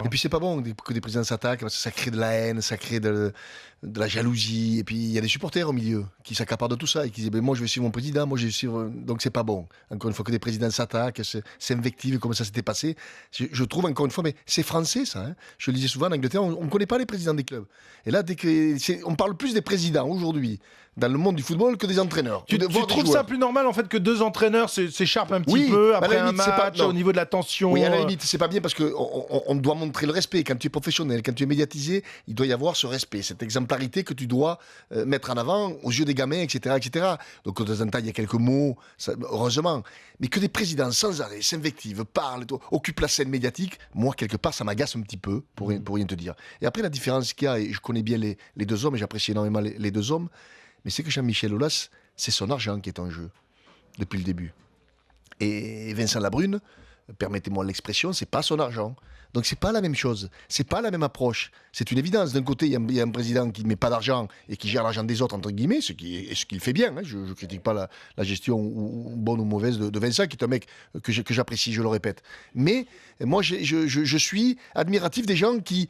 Et puis c'est pas bon que des présidents s'attaquent, parce que ça crée de la haine, ça crée de la jalousie. Et puis il y a des supporters au milieu qui s'accaparent de tout ça et qui disent ben, moi je vais suivre mon président, moi je vais suivre. Donc c'est pas bon. Encore une fois que des présidents s'attaquent, s'invectivent comme ça s'était passé. Je trouve encore une fois, mais c'est français ça. Hein. Je le disais souvent en Angleterre, on ne connaît pas les présidents des clubs. Et là, on parle plus des présidents aujourd'hui dans le monde du football que des entraîneurs. Tu trouves ça plus normal en fait que deux entraîneurs s'écharpent un petit peu après un match au niveau de la tension? Oui, à la limite, c'est pas bien parce qu'on doit montrer le respect. Quand tu es professionnel, quand tu es médiatisé, il doit y avoir ce respect, cette exemplarité que tu dois mettre en avant aux yeux des gamins, etc. etc. Donc de temps en temps, il y a quelques mots, heureusement. Mais que des présidents sans arrêt s'invectivent, parlent, occupent la scène médiatique, moi, quelque part, ça m'agace un petit peu, pour rien te dire. Et après, la différence qu'il y a, et je connais bien les deux hommes, et j'apprécie énormément les deux hommes, mais c'est que Jean-Michel Aulas, c'est son argent qui est en jeu, depuis le début. Et Vincent Labrune, permettez-moi l'expression, c'est pas son argent. Donc c'est pas la même chose, c'est pas la même approche. C'est une évidence. D'un côté, il y a un président qui ne met pas d'argent et qui gère l'argent des autres, entre guillemets, ce qu'il fait bien. Hein. Je ne critique pas la gestion bonne ou mauvaise de Vincent, qui est un mec que j'apprécie, je le répète. Mais moi, je suis admiratif des gens qui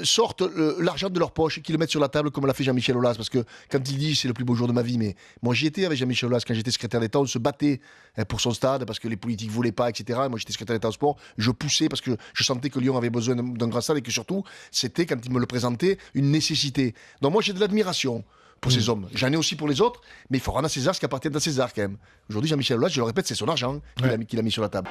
sortent l'argent de leur poche et qui le mettent sur la table comme l'a fait Jean-Michel Aulas. Parce que quand il dit c'est le plus beau jour de ma vie, mais moi j'y étais avec Jean-Michel Aulas quand j'étais secrétaire d'État, on se battait pour son stade parce que les politiques ne voulaient pas, etc. Moi j'étais secrétaire d'État au sport, je poussais parce que je sentais que Lyon avait besoin d'un grand stade et que surtout c'était, quand il me le présentait, une nécessité. Donc moi j'ai de l'admiration pour ces hommes. J'en ai aussi pour les autres, mais il faut rendre à César ce qui appartient à César quand même. Aujourd'hui Jean-Michel Aulas, je le répète, c'est son argent qu'il a mis sur la table.